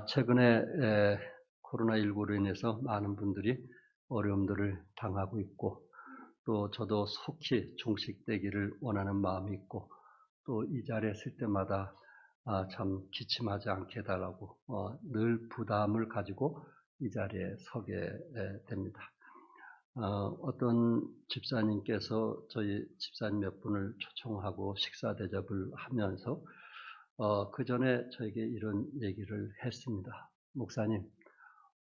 최근에 코로나19로 인해서 많은 분들이 어려움들을 당하고 있고, 또 저도 속히 종식되기를 원하는 마음이 있고, 또 이 자리에 설 때마다 참 기침하지 않게 해달라고 늘 부담을 가지고 이 자리에 서게 됩니다. 어떤 집사님께서 저희 집사님 몇 분을 초청하고 식사 대접을 하면서 그 전에 저에게 이런 얘기를 했습니다. 목사님,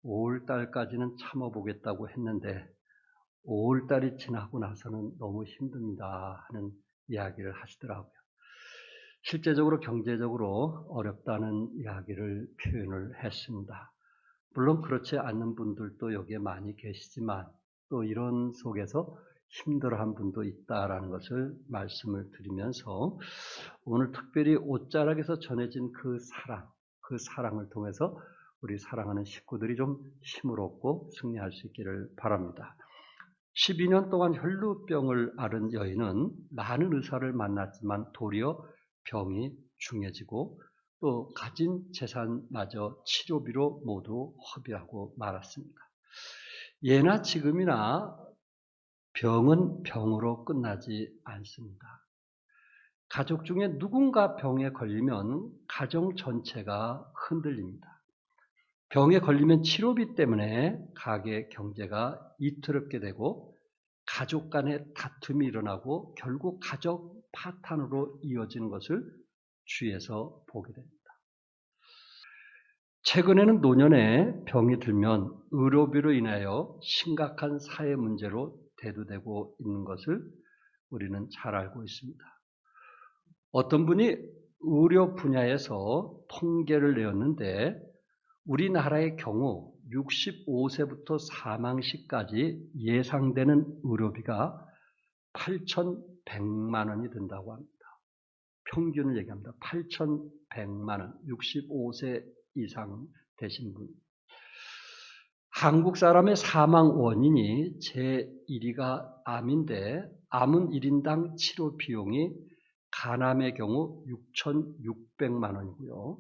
5월달까지는 참아보겠다고 했는데 5월달이 지나고 나서는 너무 힘듭니다 하는 이야기를 하시더라고요. 실제적으로 경제적으로 어렵다는 이야기를 표현을 했습니다. 물론 그렇지 않는 분들도 여기에 많이 계시지만 또 이런 속에서 힘들어한 분도 있다라는 것을 말씀을 드리면서 오늘 특별히 옷자락에서 전해진 그 사랑을 통해서 우리 사랑하는 식구들이 좀 힘을 얻고 승리할 수 있기를 바랍니다. 12년 동안 혈루병을 앓은 여인은 많은 의사를 만났지만 도리어 병이 중해지고 또 가진 재산마저 치료비로 모두 허비하고 말았습니다. 예나 지금이나 병은 병으로 끝나지 않습니다. 가족 중에 누군가 병에 걸리면 가정 전체가 흔들립니다. 병에 걸리면 치료비 때문에 가게 경제가 이틀없게 되고 가족 간의 다툼이 일어나고 결국 가족 파탄으로 이어지는 것을 주위에서 보게 됩니다. 최근에는 노년에 병이 들면 의료비로 인하여 심각한 사회 문제로 대두되고 있는 것을 우리는 잘 알고 있습니다. 어떤 분이 의료 분야에서 통계를 내었는데 우리나라의 경우 65세부터 사망 시까지 예상되는 의료비가 8,100만 원이 든다고 합니다. 평균을 얘기합니다. 8,100만 원, 65세 이상 되신 분. 한국 사람의 사망 원인이 제1위가 암인데 암은 1인당 치료 비용이 간암의 경우 6,600만 원이고요.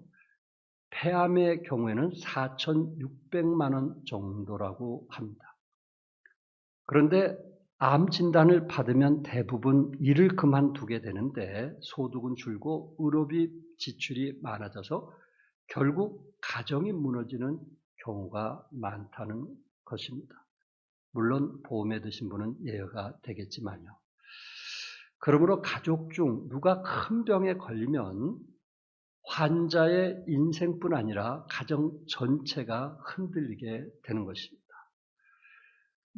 폐암의 경우에는 4,600만 원 정도라고 합니다. 그런데 암 진단을 받으면 대부분 일을 그만두게 되는데 소득은 줄고 의료비 지출이 많아져서 결국 가정이 무너지는 경우가 많다는 것입니다. 물론 보험에 드신 분은 예외가 되겠지만요. 그러므로 가족 중 누가 큰 병에 걸리면 환자의 인생뿐 아니라 가정 전체가 흔들리게 되는 것입니다.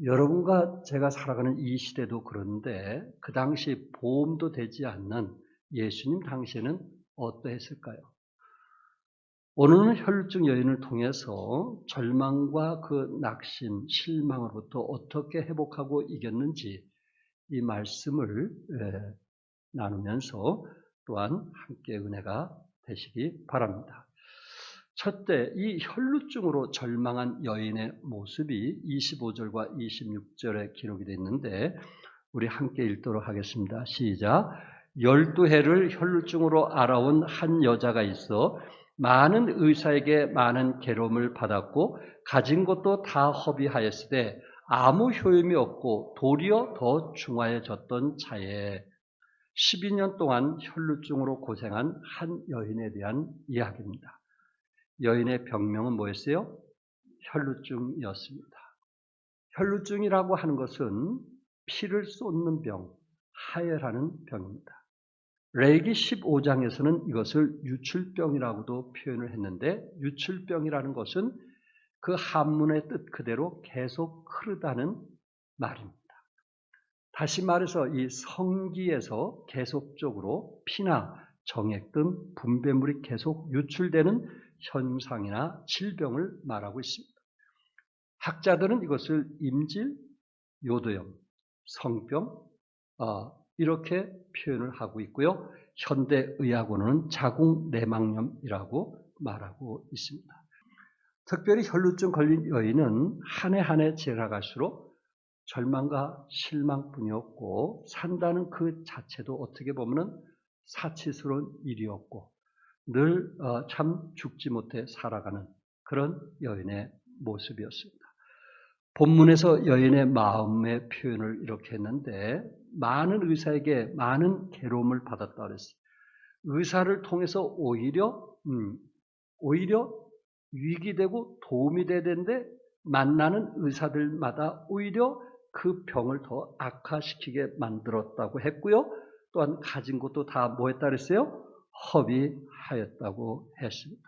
여러분과 제가 살아가는 이 시대도 그런데 그 당시 보험도 되지 않는 예수님 당시에는 어떠했을까요? 오늘은 혈루증 여인을 통해서 절망과 그 낙심, 실망으로부터 어떻게 회복하고 이겼는지 이 말씀을 나누면서 또한 함께 은혜가 되시기 바랍니다. 첫째, 이 혈루증으로 절망한 여인의 모습이 25절과 26절에 기록이 되어 있는데 우리 함께 읽도록 하겠습니다. 시작. 12해를 혈루증으로 앓아온 한 여자가 있어 많은 의사에게 많은 괴로움을 받았고 가진 것도 다 허비하였으되 아무 효임이 없고 도리어 더 중하여졌던 차에 12년 동안 혈루증으로 고생한 한 여인에 대한 이야기입니다. 여인의 병명은 뭐였어요? 혈루증이었습니다. 혈루증이라고 하는 것은 피를 쏟는 병, 하혈하는 병입니다. 레위기 15장에서는 이것을 유출병이라고도 표현을 했는데 유출병이라는 것은 그 한문의 뜻 그대로 계속 흐르다는 말입니다. 다시 말해서 이 성기에서 계속적으로 피나 정액 등 분배물이 계속 유출되는 현상이나 질병을 말하고 있습니다. 학자들은 이것을 임질, 요도염, 성병 이렇게 표현을 하고 있고요. 현대의학으로는 자궁내막염이라고 말하고 있습니다. 특별히 혈루증 걸린 여인은 한 해 한 해 지나갈수록 절망과 실망뿐이었고 산다는 그 자체도 어떻게 보면 사치스러운 일이었고 늘 참 죽지 못해 살아가는 그런 여인의 모습이었습니다. 본문에서 여인의 마음의 표현을 이렇게 했는데 많은 의사에게 많은 괴로움을 받았다 그랬어요. 의사를 통해서 오히려 위기되고 도움이 돼야 되는데 만나는 의사들마다 오히려 그 병을 더 악화시키게 만들었다고 했고요. 또한 가진 것도 다 뭐 했다 그랬어요? 허비하였다고 했습니다.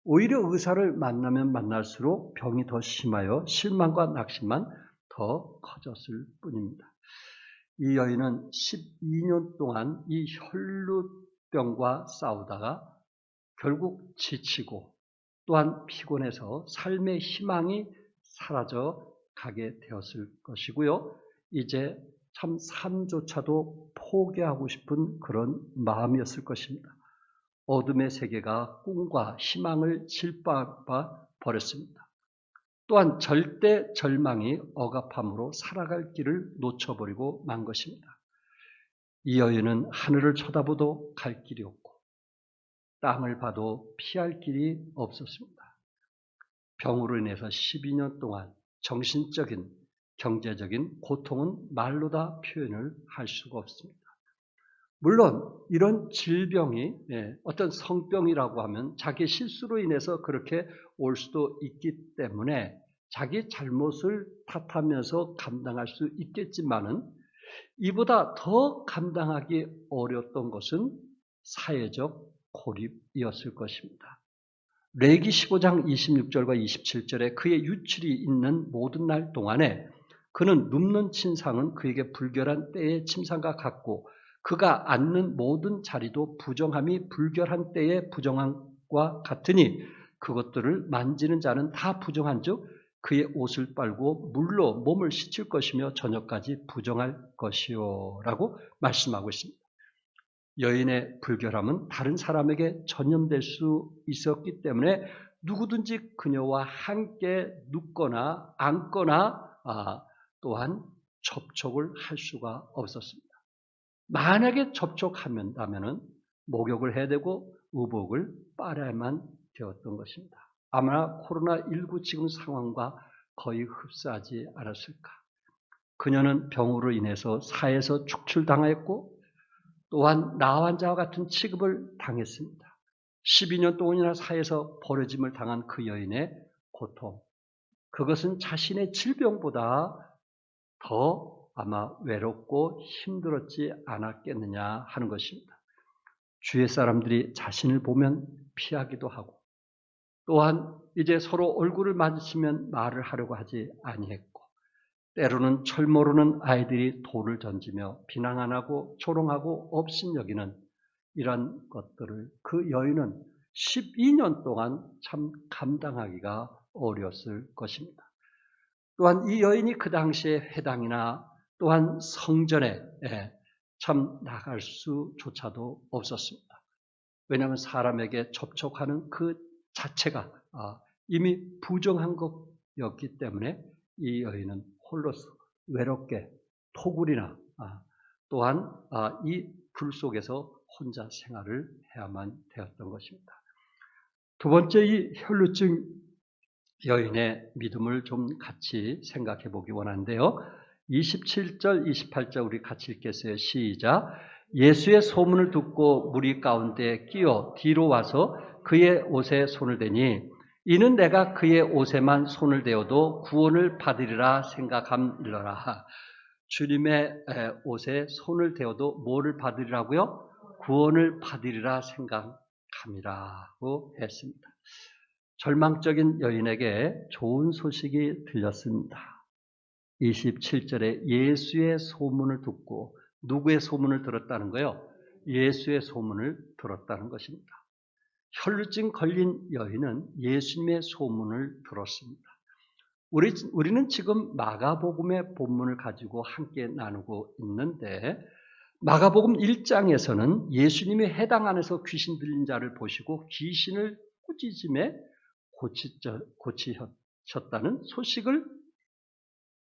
오히려 의사를 만나면 만날수록 병이 더 심하여 실망과 낙심만 더 커졌을 뿐입니다. 이 여인은 12년 동안 이 혈루병과 싸우다가 결국 지치고 또한 피곤해서 삶의 희망이 사라져 가게 되었을 것이고요. 이제 참 삶조차도 포기하고 싶은 그런 마음이었을 것입니다. 어둠의 세계가 꿈과 희망을 질밟아 버렸습니다. 또한 절대 절망이 억압함으로 살아갈 길을 놓쳐버리고 만 것입니다. 이 여인은 하늘을 쳐다보도 갈 길이 없고 땅을 봐도 피할 길이 없었습니다. 병으로 인해서 12년 동안 정신적인, 경제적인 고통은 말로 다 표현을 할 수가 없습니다. 물론 이런 질병이 어떤 성병이라고 하면 자기 실수로 인해서 그렇게 올 수도 있기 때문에 자기 잘못을 탓하면서 감당할 수 있겠지만은 이보다 더 감당하기 어려웠던 것은 사회적 고립이었을 것입니다. 레기 15장 26절과 27절에 그의 유출이 있는 모든 날 동안에 그는 눕는 침상은 그에게 불결한 때의 침상과 같고 그가 앉는 모든 자리도 부정함이 불결한 때의 부정함과 같으니 그것들을 만지는 자는 다 부정한즉 그의 옷을 빨고 물로 몸을 씻을 것이며 저녁까지 부정할 것이요 라고 말씀하고 있습니다. 여인의 불결함은 다른 사람에게 전염될 수 있었기 때문에 누구든지 그녀와 함께 눕거나 앉거나 또한 접촉을 할 수가 없었습니다. 만약에 접촉한다면은 목욕을 해야 되고 의복을 빨아야만 되었던 것입니다. 아마 코로나19 지금 상황과 거의 흡사하지 않았을까. 그녀는 병으로 인해서 사회에서 축출당했고 또한 나환자와 같은 취급을 당했습니다. 12년 동안이나 사회에서 버려짐을 당한 그 여인의 고통, 그것은 자신의 질병보다 더 아마 외롭고 힘들었지 않았겠느냐 하는 것입니다. 주위의 사람들이 자신을 보면 피하기도 하고 또한 이제 서로 얼굴을 마주치면 말을 하려고 하지 아니했고 때로는 철 모르는 아이들이 돌을 던지며 비난 안 하고 조롱하고 업신여기는 이런 것들을 그 여인은 12년 동안 참 감당하기가 어려웠을 것입니다. 또한 이 여인이 그 당시에 회당이나 또한 성전에 참 나갈 수조차도 없었습니다. 왜냐하면 사람에게 접촉하는 그 자체가 이미 부정한 것이었기 때문에 이 여인은 홀로서 외롭게 토굴이나 또한 이 불 속에서 혼자 생활을 해야만 되었던 것입니다. 두 번째 이 혈루증 여인의 믿음을 좀 같이 생각해 보기 원하는데요. 27절, 28절 우리 같이 읽겠어요. 시작. 예수의 소문을 듣고 무리 가운데 끼어 뒤로 와서 그의 옷에 손을 대니 이는 내가 그의 옷에만 손을 대어도 구원을 받으리라 생각함이러라. 주님의 옷에 손을 대어도 뭐를 받으리라고요? 구원을 받으리라 생각함이라고 했습니다. 절망적인 여인에게 좋은 소식이 들렸습니다. 27절에 예수의 소문을 듣고 누구의 소문을 들었다는 거예요? 예수의 소문을 들었다는 것입니다. 혈루증 걸린 여인은 예수님의 소문을 들었습니다. 우리는 지금 마가복음의 본문을 가지고 함께 나누고 있는데 마가복음 1장에서는 예수님이 회당 안에서 귀신 들린 자를 보시고 귀신을 꾸짖음에 고치셨다는 소식을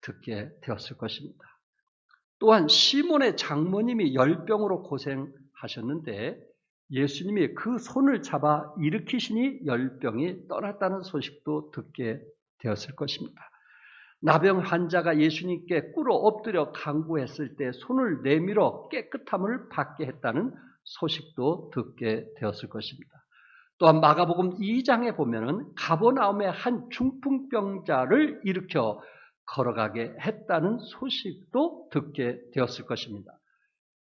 듣게 되었을 것입니다. 또한 시몬의 장모님이 열병으로 고생하셨는데 예수님이 그 손을 잡아 일으키시니 열병이 떠났다는 소식도 듣게 되었을 것입니다. 나병 환자가 예수님께 꿇어 엎드려 간구했을 때 손을 내밀어 깨끗함을 받게 했다는 소식도 듣게 되었을 것입니다. 또한 마가복음 2장에 보면은 가버나움의 한 중풍병자를 일으켜 걸어가게 했다는 소식도 듣게 되었을 것입니다.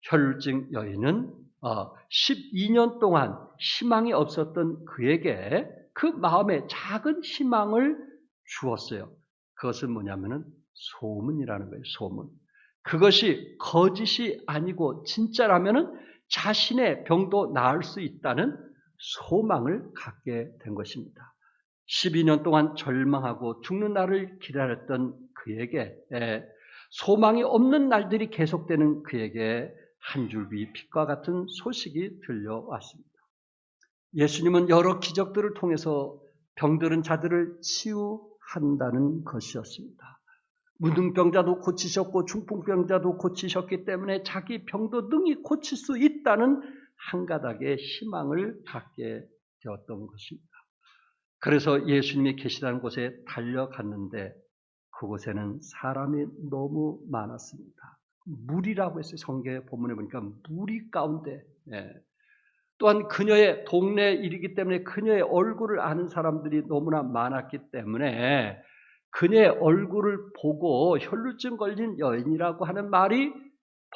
혈루증 여인은 12년 동안 희망이 없었던 그에게 그 마음에 작은 희망을 주었어요. 그것은 뭐냐면은 소문이라는 거예요. 소문. 그것이 거짓이 아니고 진짜라면은 자신의 병도 나을 수 있다는 소망을 갖게 된 것입니다. 12년 동안 절망하고 죽는 날을 기다렸던 그에게, 소망이 없는 날들이 계속되는 그에게 한 줄기 빛과 같은 소식이 들려왔습니다. 예수님은 여러 기적들을 통해서 병들은 자들을 치유한다는 것이었습니다. 무능병자도 고치셨고 중풍병자도 고치셨기 때문에 자기 병도 능히 고칠 수 있다는 한 가닥의 희망을 갖게 되었던 것입니다. 그래서 예수님이 계시다는 곳에 달려갔는데 그곳에는 사람이 너무 많았습니다. 무리라고 했어요. 성경의 본문에 보니까 무리 가운데. 또한 그녀의 동네 일이기 때문에 그녀의 얼굴을 아는 사람들이 너무나 많았기 때문에 그녀의 얼굴을 보고 혈루증 걸린 여인이라고 하는 말이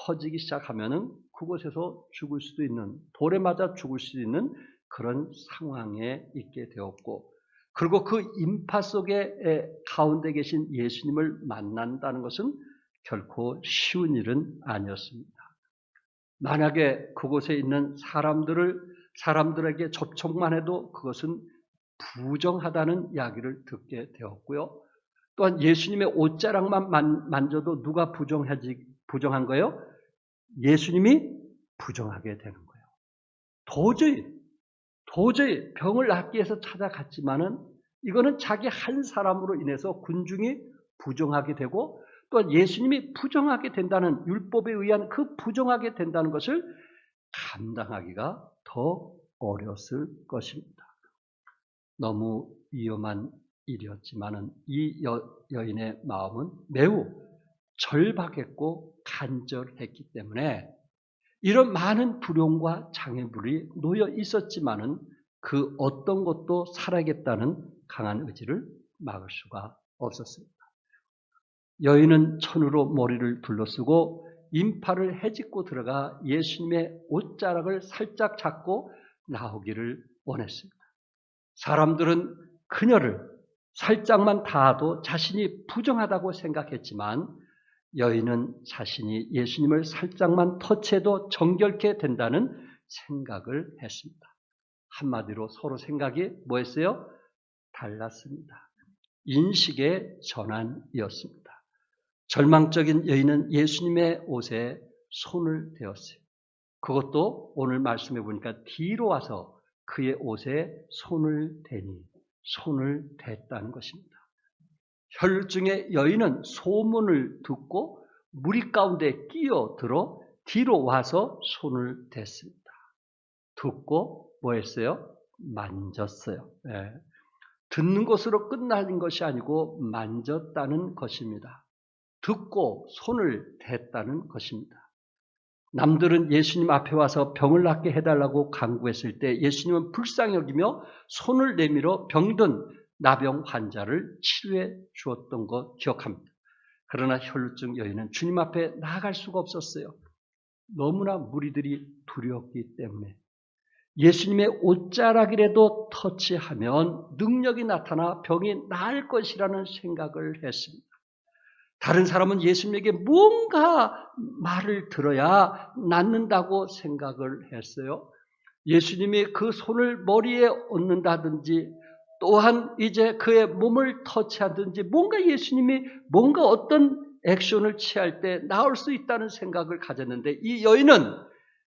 퍼지기 시작하면은 그곳에서 죽을 수도 있는, 돌에 맞아 죽을 수 있는 그런 상황에 있게 되었고, 그리고 그 인파 속에 가운데 계신 예수님을 만난다는 것은 결코 쉬운 일은 아니었습니다. 만약에 그곳에 있는 사람들에게 접촉만 해도 그것은 부정하다는 이야기를 듣게 되었고요. 또한 예수님의 옷자락만 만져도 누가 부정한 거예요? 예수님이 부정하게 되는 거예요. 도저히 병을 낫기 위해서 찾아갔지만은 이거는 자기 한 사람으로 인해서 군중이 부정하게 되고 또한 예수님이 부정하게 된다는, 율법에 의한 그 부정하게 된다는 것을 감당하기가 더 어려웠을 것입니다. 너무 위험한 일이었지만은 이 여인의 마음은 매우 절박했고 간절했기 때문에 이런 많은 불용과 장애물이 놓여 있었지만은 그 어떤 것도 살아야겠다는 강한 의지를 막을 수가 없었습니다. 여인은 천으로 머리를 둘러쓰고 인파를 헤집고 들어가 예수님의 옷자락을 살짝 잡고 나오기를 원했습니다. 사람들은 그녀를 살짝만 닿아도 자신이 부정하다고 생각했지만 여인은 자신이 예수님을 살짝만 터치해도 정결케 된다는 생각을 했습니다. 한마디로 서로 생각이 뭐였어요? 달랐습니다. 인식의 전환이었습니다. 절망적인 여인은 예수님의 옷에 손을 대었어요. 그것도 오늘 말씀해 보니까 뒤로 와서 그의 옷에 손을 댔다는 것입니다. 혈루증의 여인은 소문을 듣고 무리 가운데 끼어들어 뒤로 와서 손을 댔습니다. 듣고 뭐 했어요? 만졌어요. 듣는 것으로 끝나는 것이 아니고 만졌다는 것입니다. 듣고 손을 댔다는 것입니다. 남들은 예수님 앞에 와서 병을 낫게 해달라고 간구했을 때 예수님은 불쌍히 여기며 손을 내밀어 병든 나병 환자를 치료해 주었던 거 기억합니다. 그러나 혈루증 여인은 주님 앞에 나아갈 수가 없었어요. 너무나 무리들이 두려웠기 때문에 예수님의 옷자락이라도 터치하면 능력이 나타나 병이 나을 것이라는 생각을 했습니다. 다른 사람은 예수님에게 뭔가 말을 들어야 낫는다고 생각을 했어요. 예수님이 그 손을 머리에 얹는다든지 또한 이제 그의 몸을 터치하든지 뭔가 어떤 액션을 취할 때 나을 수 있다는 생각을 가졌는데 이 여인은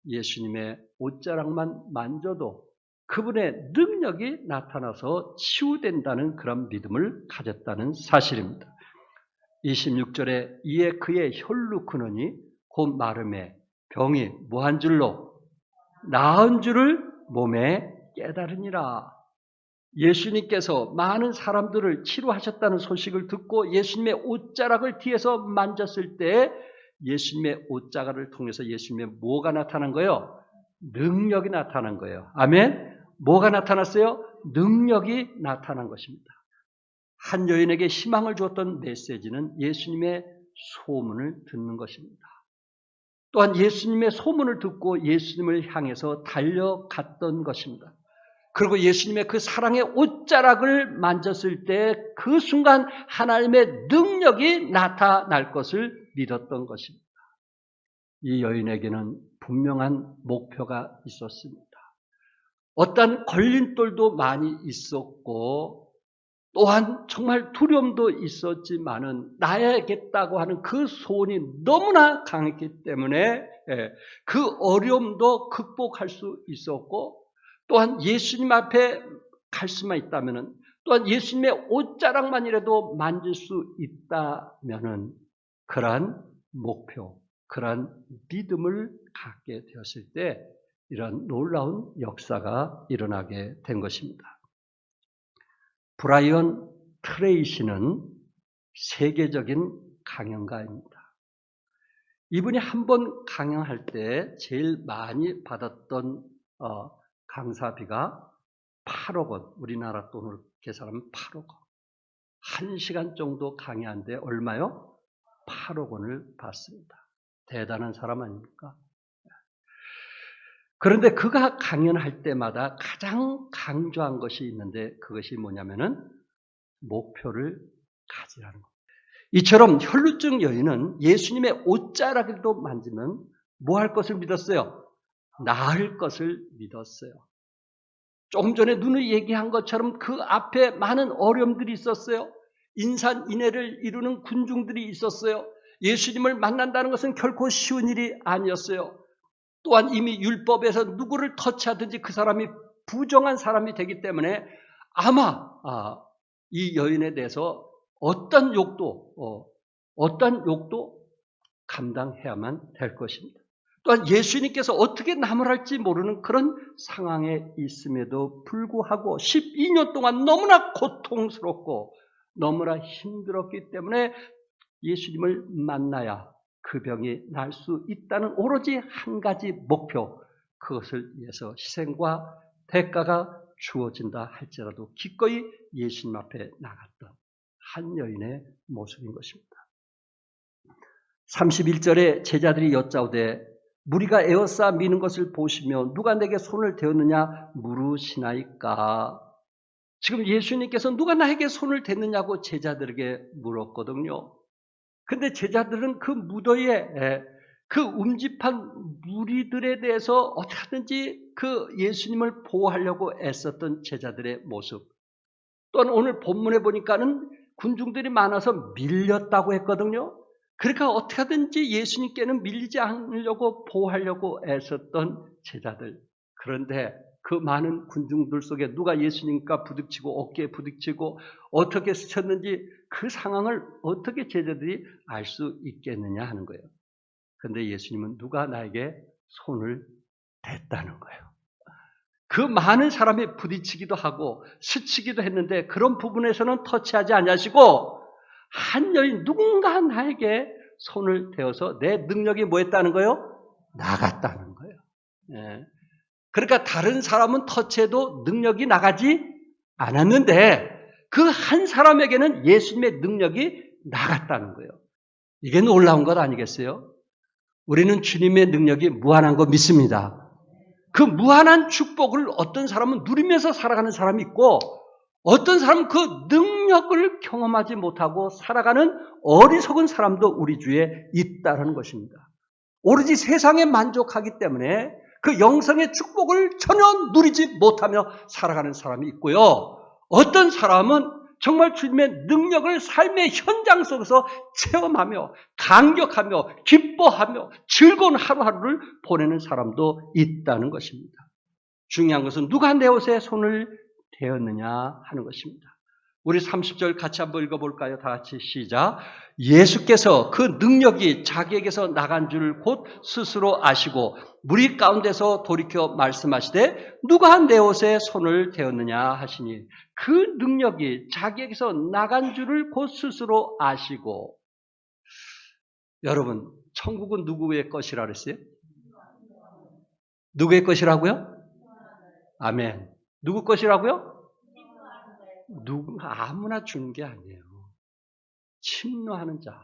예수님의 옷자락만 만져도 그분의 능력이 나타나서 치유된다는 그런 믿음을 가졌다는 사실입니다. 26절에 이에 그의 혈루 근원이 곧 마름에 병이 무한 줄로 나은 줄을 몸에 깨달으니라. 예수님께서 많은 사람들을 치료하셨다는 소식을 듣고 예수님의 옷자락을 뒤에서 만졌을 때 예수님의 옷자락을 통해서 예수님의 뭐가 나타난 거예요? 능력이 나타난 거예요. 아멘? 뭐가 나타났어요? 능력이 나타난 것입니다. 한 여인에게 희망을 주었던 메시지는 예수님의 소문을 듣는 것입니다. 또한 예수님의 소문을 듣고 예수님을 향해서 달려갔던 것입니다. 그리고 예수님의 그 사랑의 옷자락을 만졌을 때 그 순간 하나님의 능력이 나타날 것을 믿었던 것입니다. 이 여인에게는 분명한 목표가 있었습니다. 어떤 걸림돌도 많이 있었고 또한 정말 두려움도 있었지만은 나야겠다고 하는 그 소원이 너무나 강했기 때문에 그 어려움도 극복할 수 있었고 또한 예수님 앞에 갈 수만 있다면은 또한 예수님의 옷자락만이라도 만질 수 있다면은 그러한 목표, 그러한 믿음을 갖게 되었을 때 이런 놀라운 역사가 일어나게 된 것입니다. 브라이언 트레이시는 세계적인 강연가입니다. 이분이 한 번 강연할 때 제일 많이 받았던 강사비가 8억 원, 우리나라 돈으로 계산하면 8억 원. 1시간 정도 강의하는데 얼마요? 8억 원을 받습니다. 대단한 사람 아닙니까? 그런데 그가 강연할 때마다 가장 강조한 것이 있는데 그것이 뭐냐면은 목표를 가지라는 겁니다. 이처럼 혈루증 여인은 예수님의 옷자락도 만지면 뭐 할 것을 믿었어요? 나을 것을 믿었어요. 조금 전에 누누이 얘기한 것처럼 그 앞에 많은 어려움들이 있었어요. 인산인해를 이루는 군중들이 있었어요. 예수님을 만난다는 것은 결코 쉬운 일이 아니었어요. 또한 이미 율법에서 누구를 터치하든지 그 사람이 부정한 사람이 되기 때문에 아마 이 여인에 대해서 어떤 욕도 감당해야만 될 것입니다. 또한 예수님께서 어떻게 나무랄지 모르는 그런 상황에 있음에도 불구하고 12년 동안 너무나 고통스럽고 너무나 힘들었기 때문에 예수님을 만나야 그 병이 날 수 있다는 오로지 한 가지 목표, 그것을 위해서 희생과 대가가 주어진다 할지라도 기꺼이 예수님 앞에 나갔던 한 여인의 모습인 것입니다. 31절에 제자들이 여짜오되 무리가 에워싸 미는 것을 보시며 누가 내게 손을 대었느냐 물으시나이까. 지금 예수님께서 누가 나에게 손을 댔느냐고 제자들에게 물었거든요. 근데 제자들은 그 무더위에 그 음집한 무리들에 대해서 어떻게든지 그 예수님을 보호하려고 애썼던 제자들의 모습. 또한 오늘 본문에 보니까는 군중들이 많아서 밀렸다고 했거든요. 그러니까 어떻게든지 예수님께는 밀리지 않으려고 보호하려고 애썼던 제자들. 그런데 그 많은 군중들 속에 누가 예수님과 부딪히고 어깨에 부딪히고 어떻게 스쳤는지 그 상황을 어떻게 제자들이 알 수 있겠느냐 하는 거예요. 그런데 예수님은 누가 나에게 손을 댔다는 거예요. 그 많은 사람이 부딪히기도 하고 스치기도 했는데 그런 부분에서는 터치하지 아니하시고 한 여인 누군가 나에게 손을 대어서 내 능력이 뭐했다는 거예요? 나갔다는 거예요. 예. 그러니까 다른 사람은 터치해도 능력이 나가지 않았는데 그 한 사람에게는 예수님의 능력이 나갔다는 거예요. 이게 놀라운 것 아니겠어요? 우리는 주님의 능력이 무한한 거 믿습니다. 그 무한한 축복을 어떤 사람은 누리면서 살아가는 사람이 있고 어떤 사람은 그 능력을 경험하지 못하고 살아가는 어리석은 사람도 우리 주위에 있다는 것입니다. 오로지 세상에 만족하기 때문에 그 영성의 축복을 전혀 누리지 못하며 살아가는 사람이 있고요. 어떤 사람은 정말 주님의 능력을 삶의 현장 속에서 체험하며 감격하며 기뻐하며 즐거운 하루하루를 보내는 사람도 있다는 것입니다. 중요한 것은 누가 내 옷에 손을 대었느냐 하는 것입니다. 우리 30절 같이 한번 읽어볼까요? 다 같이 시작. 예수께서 그 능력이 자기에게서 나간 줄 곧 스스로 아시고 무리 가운데서 돌이켜 말씀하시되 누가 내 옷에 손을 대었느냐 하시니 그 능력이 자기에게서 나간 줄을 곧 스스로 아시고. 여러분, 천국은 누구의 것이라 그랬어요? 누구의 것이라고요? 아멘. 누구 것이라고요? 아무나 주는 게 아니에요. 침노하는 자,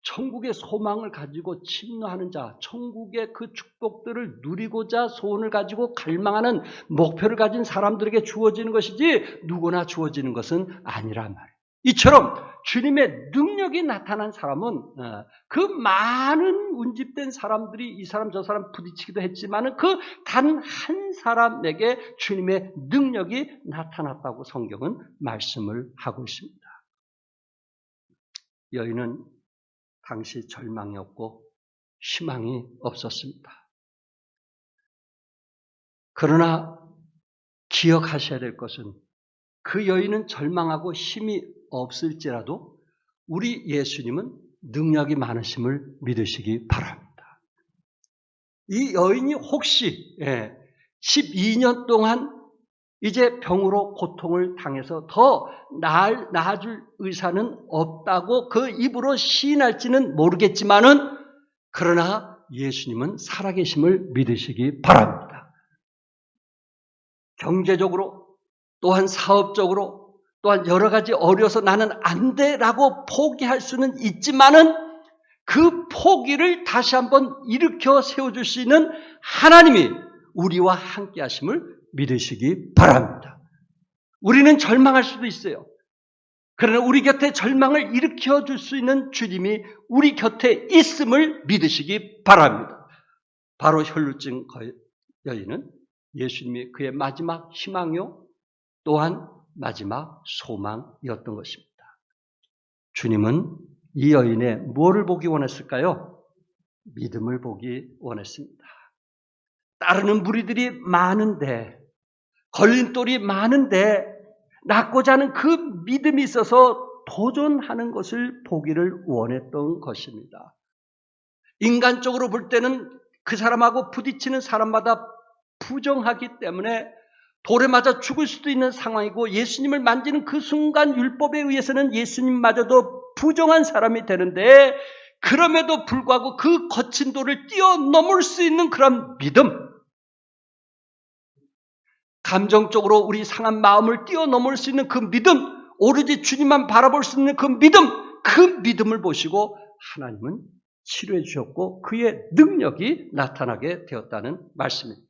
천국의 소망을 가지고 침노하는 자, 천국의 그 축복들을 누리고자 소원을 가지고 갈망하는 목표를 가진 사람들에게 주어지는 것이지 누구나 주어지는 것은 아니란 말이에요. 이처럼 주님의 능력이 나타난 사람은 그 많은 운집된 사람들이 이 사람 저 사람 부딪히기도 했지만 그 단 한 사람에게 주님의 능력이 나타났다고 성경은 말씀을 하고 있습니다. 여인은 당시 절망이 없고 희망이 없었습니다. 그러나 기억하셔야 될 것은 그 여인은 절망하고 힘이 없을지라도 우리 예수님은 능력이 많으심을 믿으시기 바랍니다. 이 여인이 혹시 12년 동안 이제 병으로 고통을 당해서 더 나아질 의사는 없다고 그 입으로 시인할지는 모르겠지만은 그러나 예수님은 살아계심을 믿으시기 바랍니다. 경제적으로 또한 사업적으로 또한 여러 가지 어려서 나는 안 돼라고 포기할 수는 있지만은 그 포기를 다시 한번 일으켜 세워줄 수 있는 하나님이 우리와 함께 하심을 믿으시기 바랍니다. 우리는 절망할 수도 있어요. 그러나 우리 곁에 절망을 일으켜 줄 수 있는 주님이 우리 곁에 있음을 믿으시기 바랍니다. 바로 혈루증 여인은 예수님이 그의 마지막 희망이요 또한 마지막 소망이었던 것입니다. 주님은 이 여인의 무엇을 보기 원했을까요? 믿음을 보기 원했습니다. 따르는 무리들이 많은데 걸림돌이 많은데 낫고자 하는 그 믿음이 있어서 도전하는 것을 보기를 원했던 것입니다. 인간적으로 볼 때는 그 사람하고 부딪히는 사람마다 부정하기 때문에 돌에 맞아 죽을 수도 있는 상황이고 예수님을 만지는 그 순간 율법에 의해서는 예수님마저도 부정한 사람이 되는데 그럼에도 불구하고 그 거친 돌을 뛰어넘을 수 있는 그런 믿음, 감정적으로 우리 상한 마음을 뛰어넘을 수 있는 그 믿음, 오로지 주님만 바라볼 수 있는 그 믿음을 보시고 하나님은 치료해 주셨고 그의 능력이 나타나게 되었다는 말씀입니다.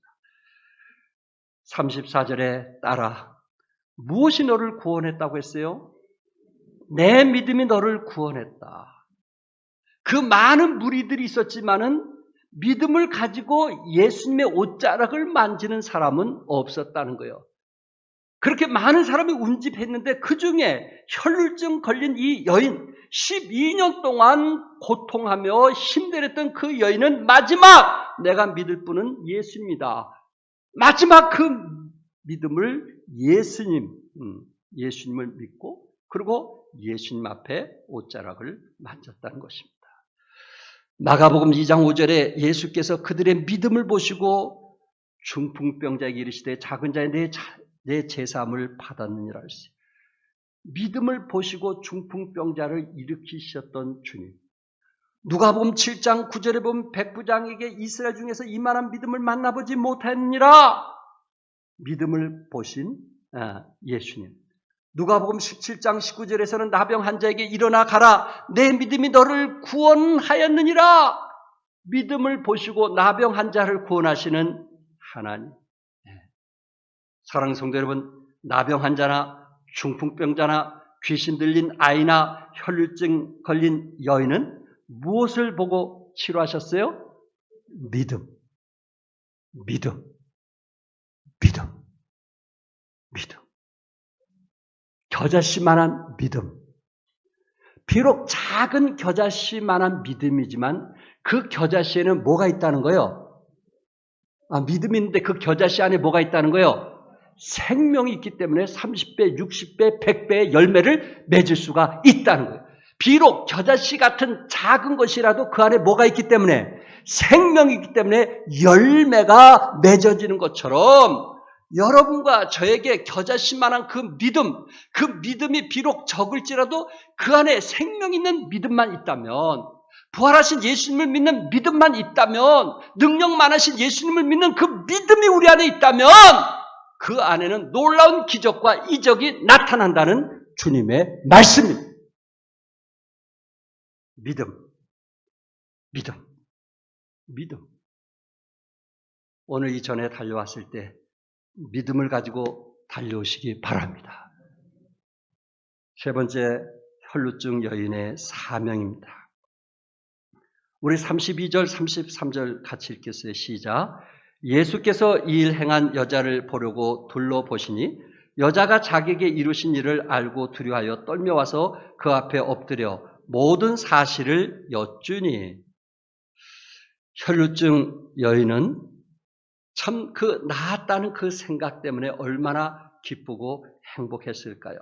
34절에 따라 무엇이 너를 구원했다고 했어요? 내 믿음이 너를 구원했다. 그 많은 무리들이 있었지만은 믿음을 가지고 예수님의 옷자락을 만지는 사람은 없었다는 거예요. 그렇게 많은 사람이 운집했는데 그 중에 혈루증 걸린 이 여인 12년 동안 고통하며 힘들었던 그 여인은 마지막 내가 믿을 분은 예수입니다. 마지막 그 믿음을 예수님을 믿고 그리고 예수님 앞에 옷자락을 만졌다는 것입니다. 마가복음 2장 5절에 예수께서 그들의 믿음을 보시고 중풍병자에게 이르시되 작은 자의 내 제사함을 받았느니라 하시니 믿음을 보시고 중풍병자를 일으키셨던 주님. 누가복음 7장 9절에 보면 백부장에게 이스라엘 중에서 이만한 믿음을 만나보지 못했느니라. 믿음을 보신 예수님. 누가복음 17장 19절에서는 나병 환자에게 일어나 가라. 내 믿음이 너를 구원하였느니라. 믿음을 보시고 나병 환자를 구원하시는 하나님. 사랑하는 성도 여러분, 나병 환자나 중풍병자나 귀신 들린 아이나 혈루증 걸린 여인은 무엇을 보고 치료하셨어요? 믿음. 겨자씨만한 믿음. 비록 작은 겨자씨만한 믿음이지만 그 겨자씨에는 뭐가 있다는 거예요? 믿음이 있는데 그 겨자씨 안에 뭐가 있다는 거예요? 생명이 있기 때문에 30배, 60배, 100배의 열매를 맺을 수가 있다는 거예요. 비록 겨자씨 같은 작은 것이라도 그 안에 뭐가 있기 때문에 생명이 있기 때문에 열매가 맺어지는 것처럼 여러분과 저에게 겨자씨만한 그 믿음이 비록 적을지라도 그 안에 생명 있는 믿음만 있다면, 부활하신 예수님을 믿는 믿음만 있다면, 능력 많으신 예수님을 믿는 그 믿음이 우리 안에 있다면 그 안에는 놀라운 기적과 이적이 나타난다는 주님의 말씀입니다. 믿음. 오늘 이전에 달려왔을 때 믿음을 가지고 달려오시기 바랍니다. 세 번째, 혈루증 여인의 사명입니다. 우리 32절, 33절 같이 읽겠어요. 시작. 예수께서 이 일 행한 여자를 보려고 둘러보시니 여자가 자기에게 이루신 일을 알고 두려워하여 떨며와서 그 앞에 엎드려 모든 사실을 여쭈니, 혈루증 여인은 참 그 나았다는 그 생각 때문에 얼마나 기쁘고 행복했을까요?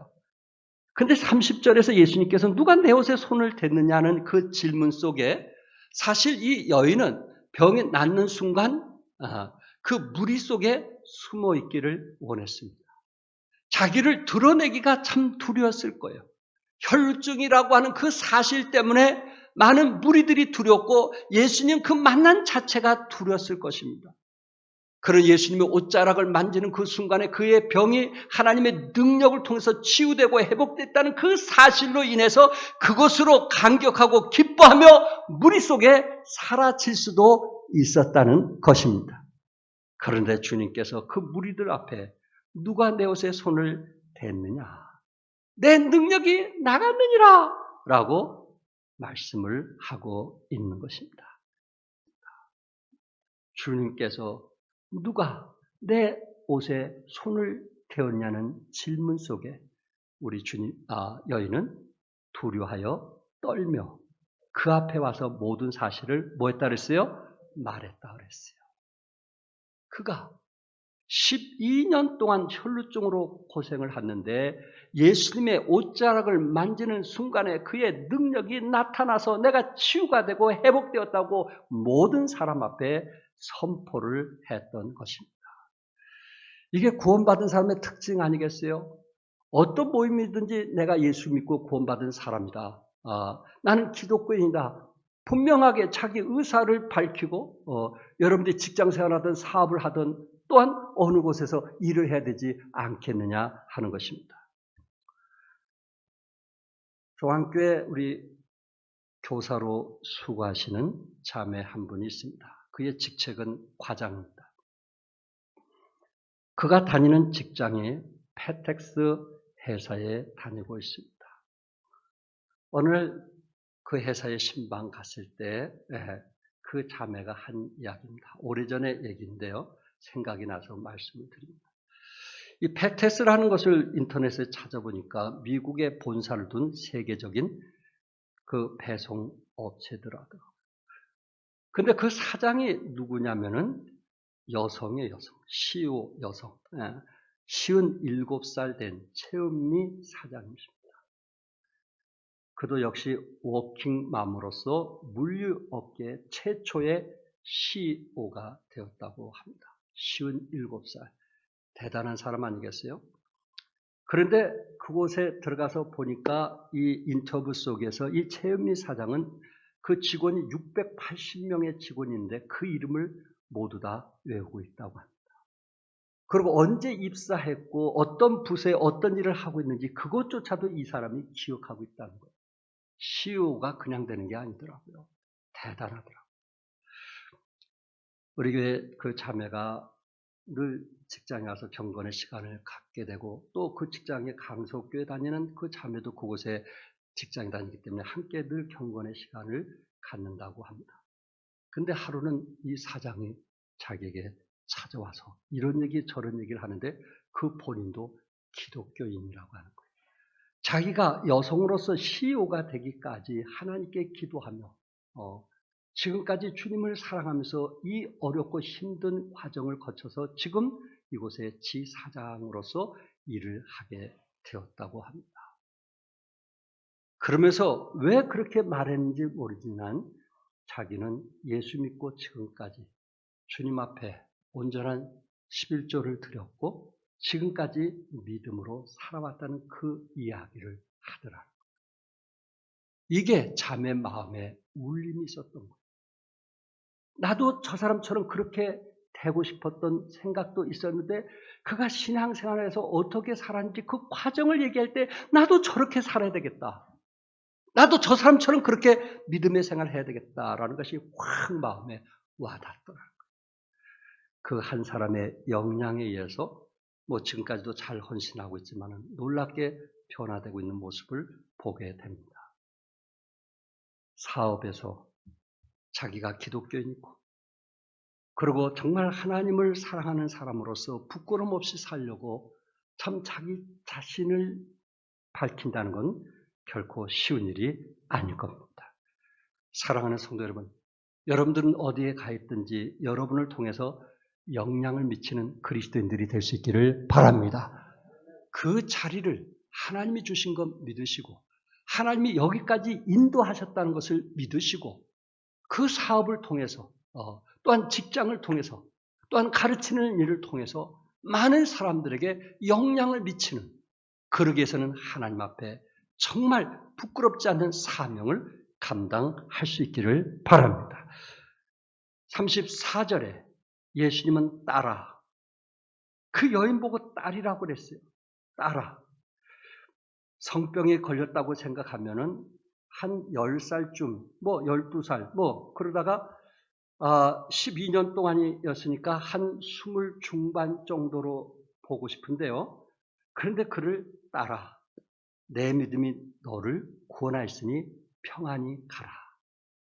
근데 30절에서 예수님께서 누가 내 옷에 손을 댔느냐는 그 질문 속에 사실 이 여인은 병이 낫는 순간 그 무리 속에 숨어 있기를 원했습니다. 자기를 드러내기가 참 두려웠을 거예요. 혈루증이라고 하는 그 사실 때문에 많은 무리들이 두렵고 예수님 그 만난 자체가 두려웠을 것입니다. 그런 예수님의 옷자락을 만지는 그 순간에 그의 병이 하나님의 능력을 통해서 치유되고 회복됐다는 그 사실로 인해서 그것으로 감격하고 기뻐하며 무리 속에 사라질 수도 있었다는 것입니다. 그런데 주님께서 그 무리들 앞에 누가 내 옷에 손을 댔느냐? 내 능력이 나갔느니라 라고 말씀을 하고 있는 것입니다. 주님께서 누가 내 옷에 손을 대었냐는 질문 속에 우리 여인은 두려워하여 떨며 그 앞에 와서 모든 사실을 뭐 했다 그랬어요? 말했다 그랬어요. 그가 12년 동안 혈루증으로 고생을 했는데 예수님의 옷자락을 만지는 순간에 그의 능력이 나타나서 내가 치유가 되고 회복되었다고 모든 사람 앞에 선포를 했던 것입니다. 이게 구원받은 사람의 특징 아니겠어요? 어떤 모임이든지 내가 예수 믿고 구원받은 사람이다. 나는 기독교인이다. 분명하게 자기 의사를 밝히고 여러분들이 직장생활하든 사업을 하든 또한 어느 곳에서 일을 해야 되지 않겠느냐 하는 것입니다. 조항교회 우리 교사로 수고하시는 자매 한 분이 있습니다. 그의 직책은 과장입니다. 그가 다니는 직장이 페텍스 회사에 다니고 있습니다. 오늘 그 회사에 신방 갔을 때 그 자매가 한 이야기입니다. 오래전의 얘기인데요. 생각이 나서 말씀을 드립니다. 이 페텍스라는 것을 인터넷에 찾아보니까 미국에 본사를 둔 세계적인 그 배송 업체더라고요. 근데 그 사장이 누구냐면은 여성이에요, 여성. CEO 여성. 57살 된 최은미 사장님입니다. 그도 역시 워킹맘으로서 물류업계 최초의 CEO가 되었다고 합니다. 57살. 대단한 사람 아니겠어요? 그런데 그곳에 들어가서 보니까 이 인터뷰 속에서 이 최은미 사장은 그 직원이 680명의 직원인데 그 이름을 모두 다 외우고 있다고 합니다. 그리고 언제 입사했고 어떤 부서에 어떤 일을 하고 있는지 그것조차도 이 사람이 기억하고 있다는 거예요. CEO가 그냥 되는 게 아니더라고요. 대단하더라고요. 우리 교회 그 자매가 늘 직장에 가서 경건의 시간을 갖게 되고 또 그 직장에 강석교회 다니는 그 자매도 그곳에 직장에 다니기 때문에 함께 늘 경건의 시간을 갖는다고 합니다. 근데 하루는 이 사장이 자기에게 찾아와서 이런 얘기 저런 얘기를 하는데 그 본인도 기독교인이라고 하는 거예요. 자기가 여성으로서 CEO가 되기까지 하나님께 기도하며 지금까지 주님을 사랑하면서 이 어렵고 힘든 과정을 거쳐서 지금 이곳의 지사장으로서 일을 하게 되었다고 합니다. 그러면서 왜 그렇게 말했는지 모르지만 자기는 예수 믿고 지금까지 주님 앞에 온전한 11조를 드렸고 지금까지 믿음으로 살아왔다는 그 이야기를 하더라. 이게 자매 마음에 울림이 있었던 거예요. 나도 저 사람처럼 그렇게 되고 싶었던 생각도 있었는데 그가 신앙생활에서 어떻게 살았는지 그 과정을 얘기할 때 나도 저렇게 살아야 되겠다. 나도 저 사람처럼 그렇게 믿음의 생활을 해야 되겠다라는 것이 확 마음에 와닿더라고요. 그 한 사람의 역량에 의해서 지금까지도 잘 헌신하고 있지만 놀랍게 변화되고 있는 모습을 보게 됩니다. 사업에서 자기가 기독교인이고 그리고 정말 하나님을 사랑하는 사람으로서 부끄럼 없이 살려고 참 자기 자신을 밝힌다는 건 결코 쉬운 일이 아닐 겁니다. 사랑하는 성도 여러분, 여러분들은 어디에 가 있든지 여러분을 통해서 영향을 미치는 그리스도인들이 될 수 있기를 바랍니다. 그 자리를 하나님이 주신 것 믿으시고 하나님이 여기까지 인도하셨다는 것을 믿으시고 그 사업을 통해서 또한 직장을 통해서 또한 가르치는 일을 통해서 많은 사람들에게 영향을 미치는 그러기 위해서는 하나님 앞에 정말 부끄럽지 않는 사명을 감당할 수 있기를 바랍니다. 34절에 예수님은 딸아, 그 여인 보고 딸이라고 그랬어요. 딸아. 성병에 걸렸다고 생각하면은 한 10살쯤, 12살, 그러다가 12년 동안이었으니까 한 20 중반 정도로 보고 싶은데요. 그런데 그를 따라 내 믿음이 너를 구원하였으니 평안히 가라.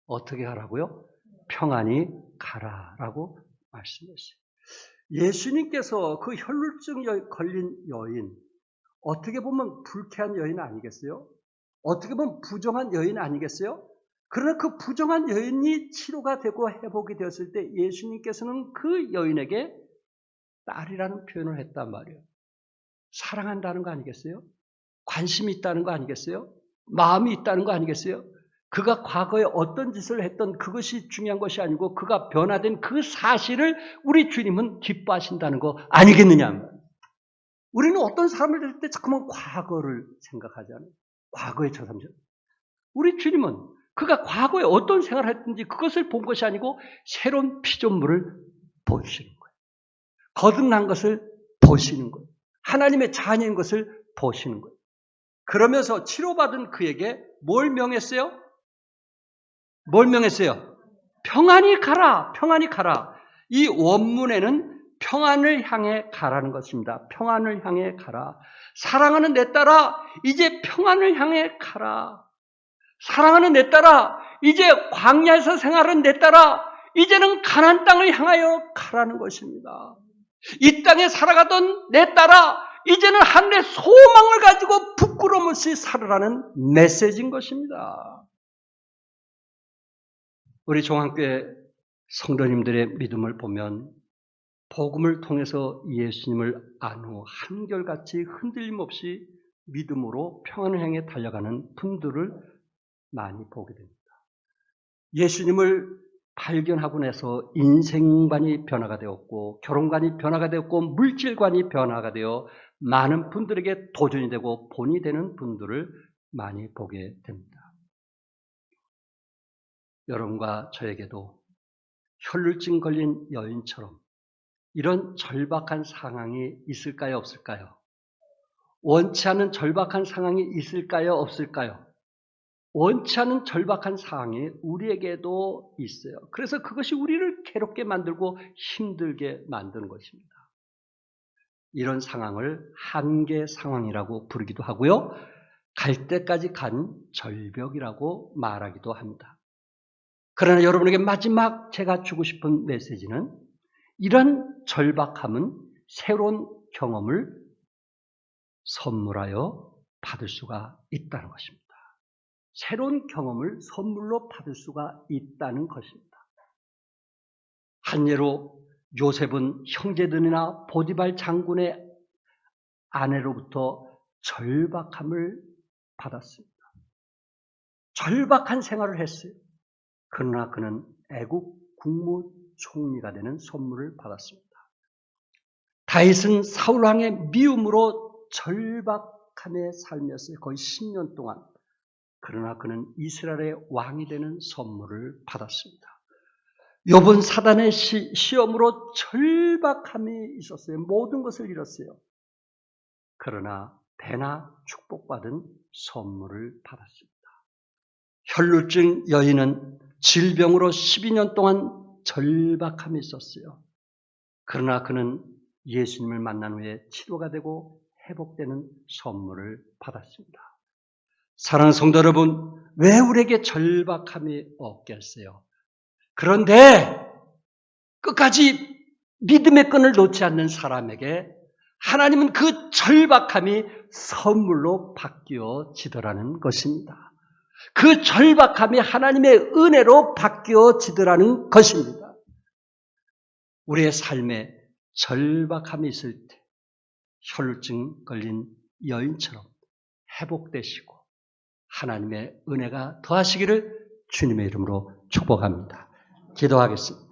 어떻게 가라고요? 평안히 가라라고 말씀했어요. 예수님께서 그 혈루증 걸린 여인, 어떻게 보면 불쾌한 여인 아니겠어요? 어떻게 보면 부정한 여인 아니겠어요? 그러나 그 부정한 여인이 치료가 되고 회복이 되었을 때 예수님께서는 그 여인에게 딸이라는 표현을 했단 말이에요. 사랑한다는 거 아니겠어요? 관심이 있다는 거 아니겠어요? 마음이 있다는 거 아니겠어요? 그가 과거에 어떤 짓을 했던 그것이 중요한 것이 아니고 그가 변화된 그 사실을 우리 주님은 기뻐하신다는 거 아니겠느냐. 우리는 어떤 사람을 될 때 자꾸만 과거를 생각하잖아요. 과거의 저 사람. 우리 주님은 그가 과거에 어떤 생활을 했든지 그것을 본 것이 아니고 새로운 피조물을 보시는 거예요. 거듭난 것을 보시는 거예요. 하나님의 자녀인 것을 보시는 거예요. 그러면서 치료받은 그에게 뭘 명했어요? 뭘 명했어요? 평안히 가라. 평안히 가라. 이 원문에는 평안을 향해 가라는 것입니다. 평안을 향해 가라. 사랑하는 내 딸아, 이제 평안을 향해 가라. 사랑하는 내 딸아, 이제 광야에서 생활한 내 딸아, 이제는 가나안 땅을 향하여 가라는 것입니다. 이 땅에 살아가던 내 딸아, 이제는 하늘의 소망을 가지고 부끄러움 없이 살아라는 메시지인 것입니다. 우리 종합교회 성도님들의 믿음을 보면 복음을 통해서 예수님을 안 후 한결같이 흔들림 없이 믿음으로 평안을 향해 달려가는 분들을 많이 보게 됩니다. 예수님을 발견하고 나서 인생관이 변화가 되었고 결혼관이 변화가 되었고 물질관이 변화가 되어 많은 분들에게 도전이 되고 본이 되는 분들을 많이 보게 됩니다. 여러분과 저에게도 혈루증 걸린 여인처럼 이런 절박한 상황이 있을까요? 없을까요? 원치 않은 절박한 상황이 있을까요? 없을까요? 원치 않은 절박한 상황이 우리에게도 있어요. 그래서 그것이 우리를 괴롭게 만들고 힘들게 만드는 것입니다. 이런 상황을 한계 상황이라고 부르기도 하고요. 갈 때까지 간 절벽이라고 말하기도 합니다. 그러나 여러분에게 마지막 제가 주고 싶은 메시지는 이런 절박함은 새로운 경험을 선물하여 받을 수가 있다는 것입니다. 새로운 경험을 선물로 받을 수가 있다는 것입니다. 한 예로 요셉은 형제들이나 보디발 장군의 아내로부터 절박함을 받았습니다. 절박한 생활을 했어요. 그러나 그는 애국 국무총리가 되는 선물을 받았습니다. 다윗은 사울왕의 미움으로 절박함에 살면서 거의 10년 동안, 그러나 그는 이스라엘의 왕이 되는 선물을 받았습니다. 욥은 사단의 시험으로 절박함이 있었어요. 모든 것을 잃었어요. 그러나 배나 축복받은 선물을 받았습니다. 혈루증 여인은 질병으로 12년 동안 절박함이 있었어요. 그러나 그는 예수님을 만난 후에 치료가 되고 회복되는 선물을 받았습니다. 사랑하는 성도 여러분, 왜 우리에게 절박함이 없겠어요? 그런데 끝까지 믿음의 끈을 놓지 않는 사람에게 하나님은 그 절박함이 선물로 바뀌어지더라는 것입니다. 그 절박함이 하나님의 은혜로 바뀌어지더라는 것입니다. 우리의 삶에 절박함이 있을 때 혈루증 걸린 여인처럼 회복되시고 하나님의 은혜가 더하시기를 주님의 이름으로 축복합니다. 기도하겠습니다.